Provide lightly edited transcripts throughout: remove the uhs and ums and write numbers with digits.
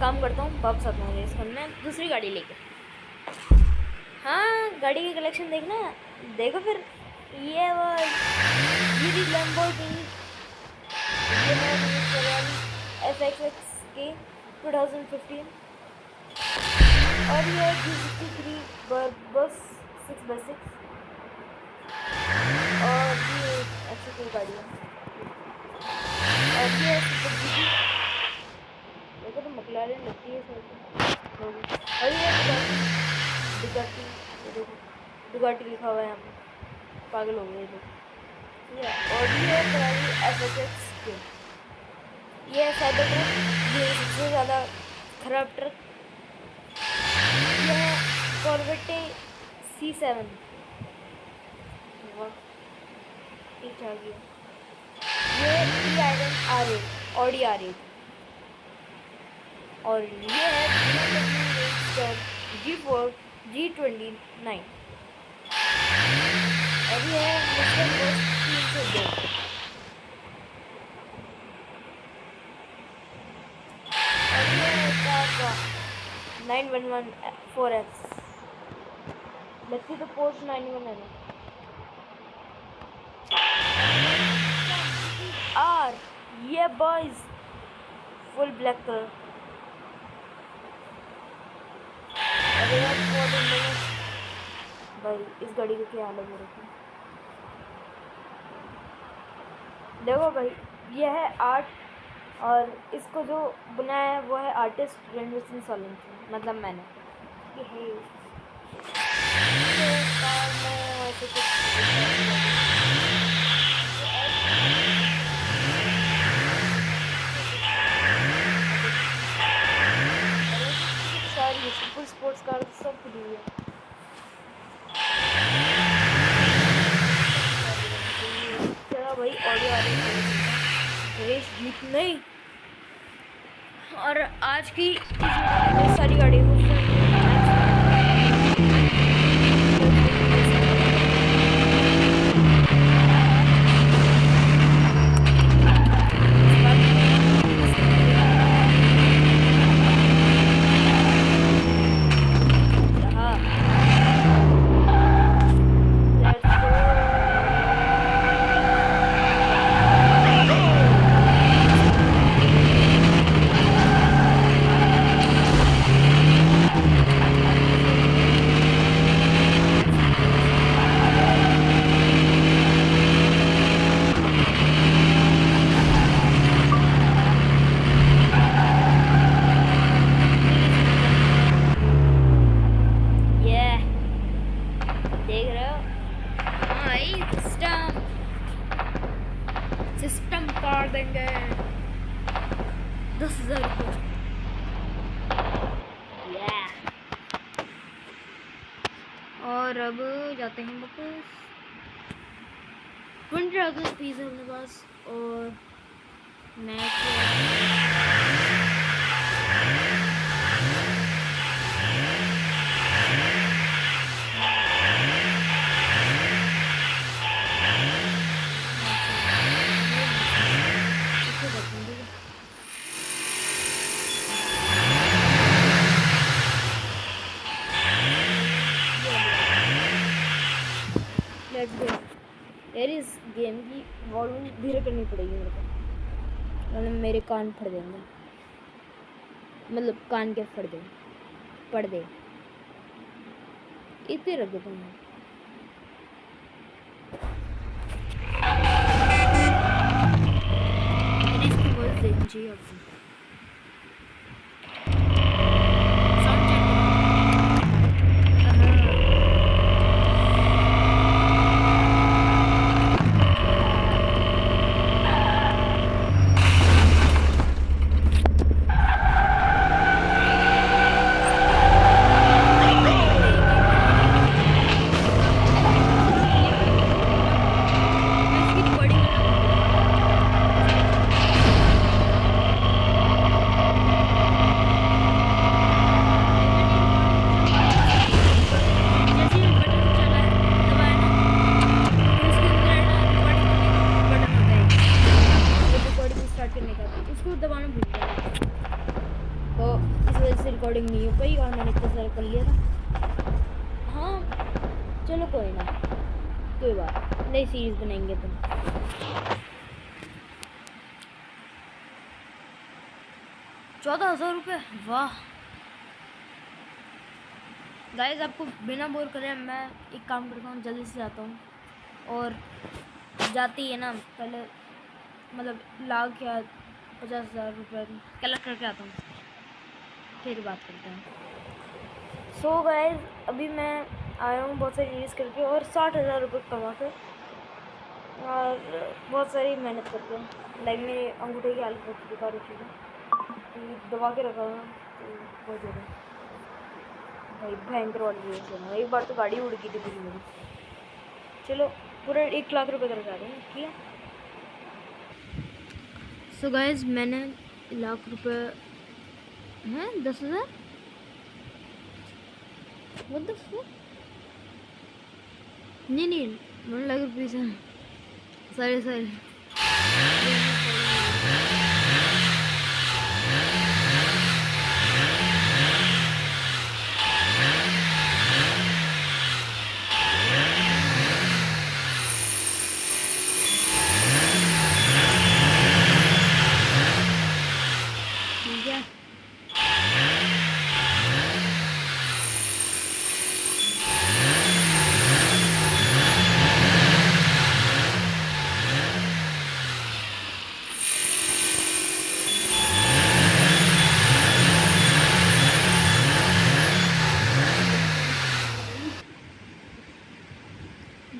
काम करता हूँ, वापस आता हूँ रेस करने दूसरी गाड़ी लेके। हाँ, गाड़ी की कलेक्शन देखना, देखो फिर। ये वो ये लैम्बोर्गिनी, ये है FXX के 2015, और ये G63 बस 6x6, और ये ऐसी कोई गाड़ी है, और ये सुपर जीटी। देखो तो मकलारेन लगती है सर। और ये डुगाटी, देखो डुगाटी लिखा हुआ है यहाँ पे, पागल हो गए लोग। ये और ये फरारी FXX के, ये साइबर ट्रक, ये सबसे ज़्यादा खराब ट्रक। ये है कॉर्वेटे C7, वाह ठीक आ गया। ये E-Iron ऑडी R8, और ये है G4 G29, और ये है Mustang Ghost 302, और ये है 911 4F, लगती तो पोर्श 91 है ना। और ये बॉयज फुल ब्लैक कलर, भाई इस गाड़ी को क्या हालत हो रखी है। देखो भाई, ये है आर्ट, और इसको जो बनाया है वो है आर्टिस्ट रणवीर सिंह सोलंकी, मतलब मैंने। ये है सारी फुल स्पोर्ट्स कार सब खुली हुई है। चलो भाई, ऑडियो आ रही है, रेस जीत नहीं। और आज की सारी गाड़ी सिस्टम पार देंगे 10,000 रुपये। और अब जाते हैं वापस, 20,000 फीस है अपने पास, और यार इस गेम की वॉल्यूम धीरे करनी पड़ेगी मेरे को, मतलब मेरे कान फट देंगे, मतलब कान के फट दे पड़ दे। इतने रख देता हूँ। इसकी वॉइस देखनी चाहिए आपको। साउंड चेक दबाना भूल गया, तो इस वजह से रिकॉर्डिंग नहीं हो पाई और मैंने इतना सारा कर लिया था। हाँ चलो कोई ना, कोई बात, नई सीरीज बनाएंगे तुम। 14,000 रुपये, वाह। गाइस आपको बिना बोर करे मैं एक काम करता हूँ, जल्दी से जाता हूँ और जाती है ना पहले मतलब लाख या 50,000 रुपये कलेक्ट करके आता हूँ, फिर बात करते हैं। सो गाइस अभी मैं आया हूँ बहुत सारी रील्स करके और 60,000 रुपये कमा कर और बहुत सारी मेहनत करके। लाइक मेरे अंगूठे की हालत बहुत बेकार हो चुकी है, दबा के रखा था तो बहुत ज़्यादा भाई भयंकर वाली रील्स है। एक बार तो गाड़ी उड़ गई थी पूरी मेरी। चलो पूरे 1 लाख रुपये करके आ रहे हैं, ठीक है। सो गाइस मैंने 1 लाख रुपये हैं 10,000 व्हाट द फक, नहीं 1 लाख रुपये से सॉरी ठीक है।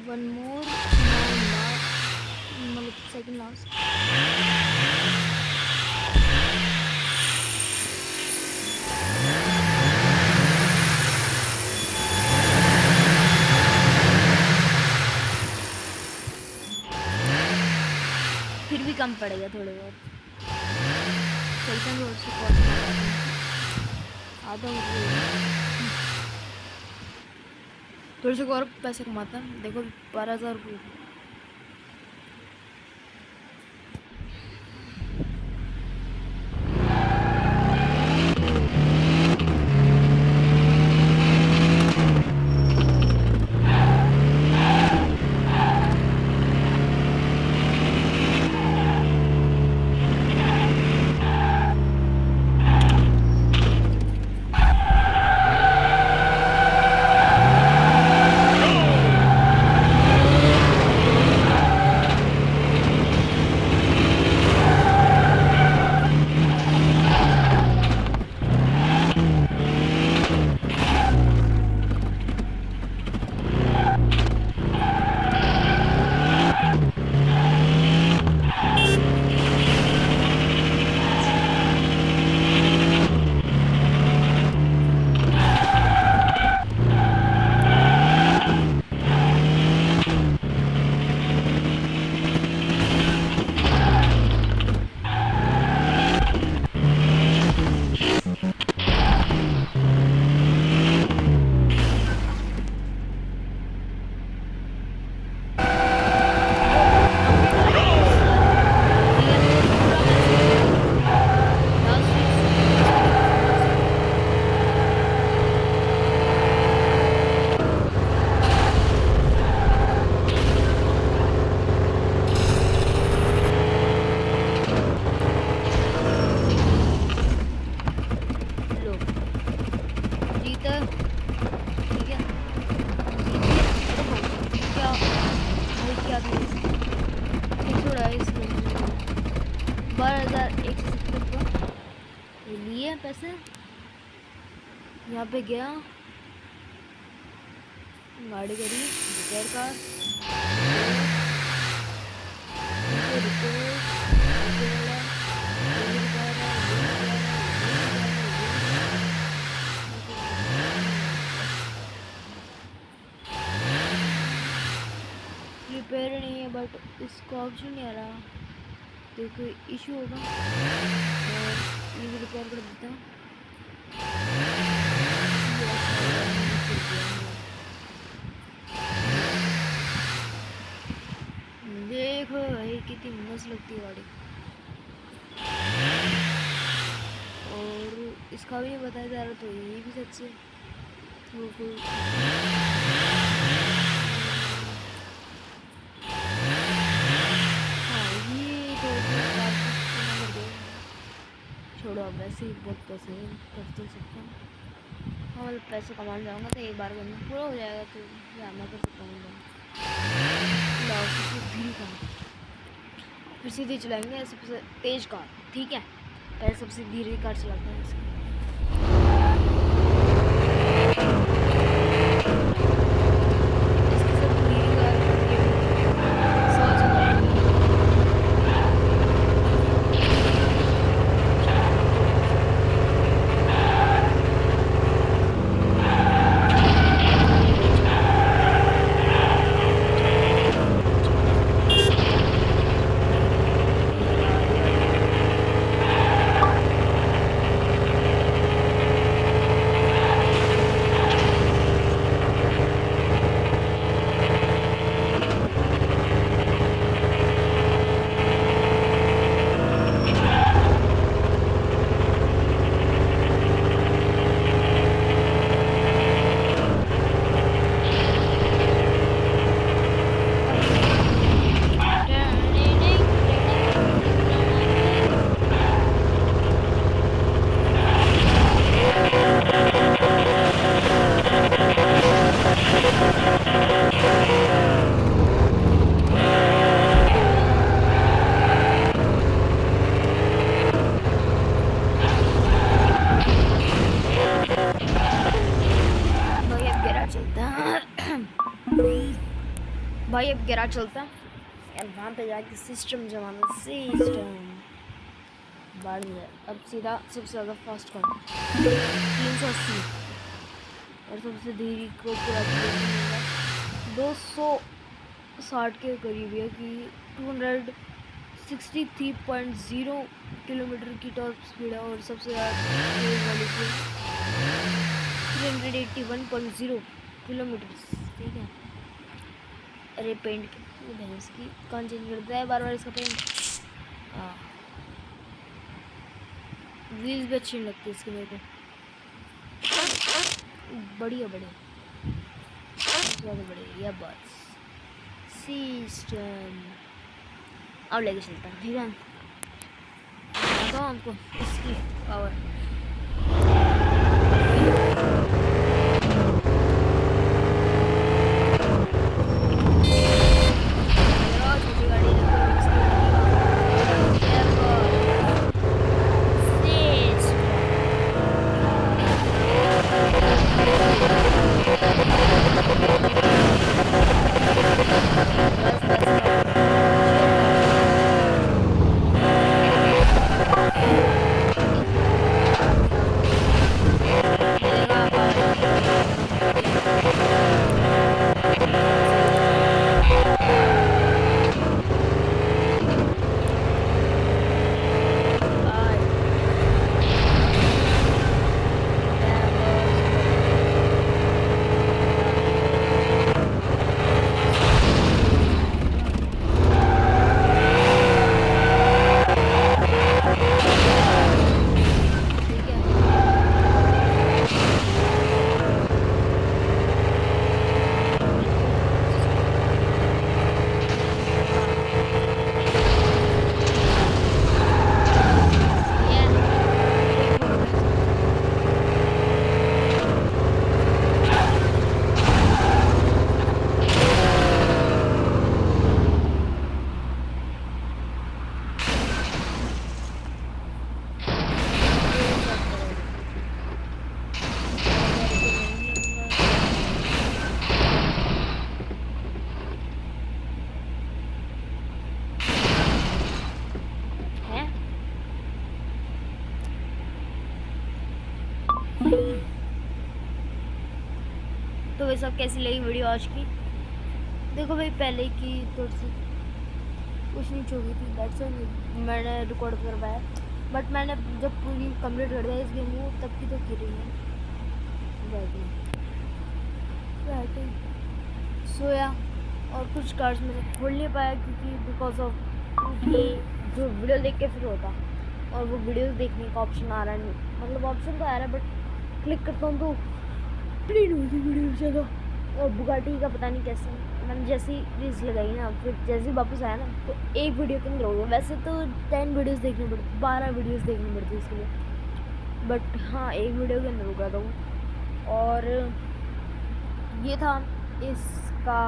वन मोर मतलब सेकंड लास्ट। फिर भी कम पड़ेगा थोड़े बहुत, चलते हैं रोड से आता हूँ थोड़े से और पैसे कमाता है। देखो 12,000 रुपये। है पैसे। यहाँ पे गया, गाड़ी करी रिपेयर का, रिपेयर नहीं है बट इसका ऑप्शन नहीं आ रहा, तो कोई इशू होगा और ये भी रिपेयर कर देता हूँ। देखो भाई कितनी मस्त लगती है गाड़ी, और इसका भी नहीं बताया जा रहा, तो ये भी सच से तो छोड़ो, अब वैसे ही बहुत पैसे कर तो सकता हूँ। हाँ मतलब पैसे कमाने जाऊँगा तो एक बार में पूरा हो जाएगा, तो या मैं कर सकता हूँ। फिर सीधे चलाएंगे सबसे तेज कार, ठीक है। पहले सबसे धीरे कार चलाते हैं इसकी। भाई अब गैराज चलता है यार, वहाँ पे जाके सिस्टम जमाना, सिस्टम बढ़ जाए। अब सीधा सबसे ज़्यादा फास्ट कर 380 और सबसे धीरे को पूरा 260 के करीब है कि 263.0 किलोमीटर की टॉप स्पीड है, और सबसे ज़्यादा तेज वाली की 381.0 किलोमीटर, ठीक है। अरे पेंट भैंस की कौन चेंज करता है बार बार इसका पेंट। हाँ व्हील्स भी अच्छी लगती है इसकी मेरे को, बढ़िया बढ़िया ज़्यादा बढ़िया बस सिस्टम। अब लेके चलता है, ठीक है। बताओ आपको इसकी पावर भाई सब कैसी लगी वीडियो आज की। देखो भाई पहले की थोड़ी सी कुछ नहीं छोड़ी थी, दैट्स व्हाई मैंने रिकॉर्ड करवाया, बट मैंने जब पूरी कंप्लीट कर दिया इस गेम को तब की तो की रही है। सोया और कुछ कार्ड्स मैंने खोल नहीं पाया क्योंकि बिकॉज ऑफ कि जो वीडियो देख के फिर होता और वो वीडियो देखने का ऑप्शन आ रहा नहीं, मतलब ऑप्शन तो आ रहा है बट क्लिक करता हूँ तो प्लीज होती वीडियो ज़्यादा। और बुगाटी का पता नहीं कैसे मैंने जैसी रील्स लगाई ना फिर जैसे वापस आया ना तो एक वीडियो के अंदर हो गया। वैसे तो 10 वीडियोस देखनी पड़ती, 12 वीडियोस देखनी पड़ती इसके लिए, बट हाँ एक वीडियो के अंदर हो गया था वो। और ये था इसका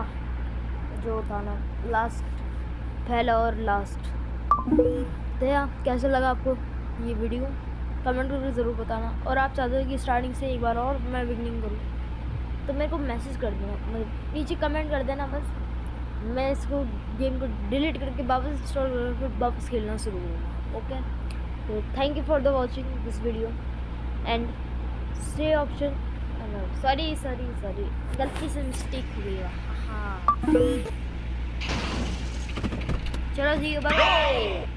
जो था ना लास्ट, पहला और लास्ट। तो यार कैसा लगा आपको ये वीडियो कमेंट करके ज़रूर बताना। और आप चाहते हो कि स्टार्टिंग से एक बार और मैं बिगनिंग करूँ तो मेरे को मैसेज कर देना, मतलब नीचे कमेंट कर देना बस। मैं इसको गेम को डिलीट करके वापस इंस्टॉल करके वापस खेलना शुरू करूँगा। ओके, तो thank you for the watching this video and stay option. Sorry गलती से मिस्टेक हो गई। हाँ चलो ठीक है, बाय।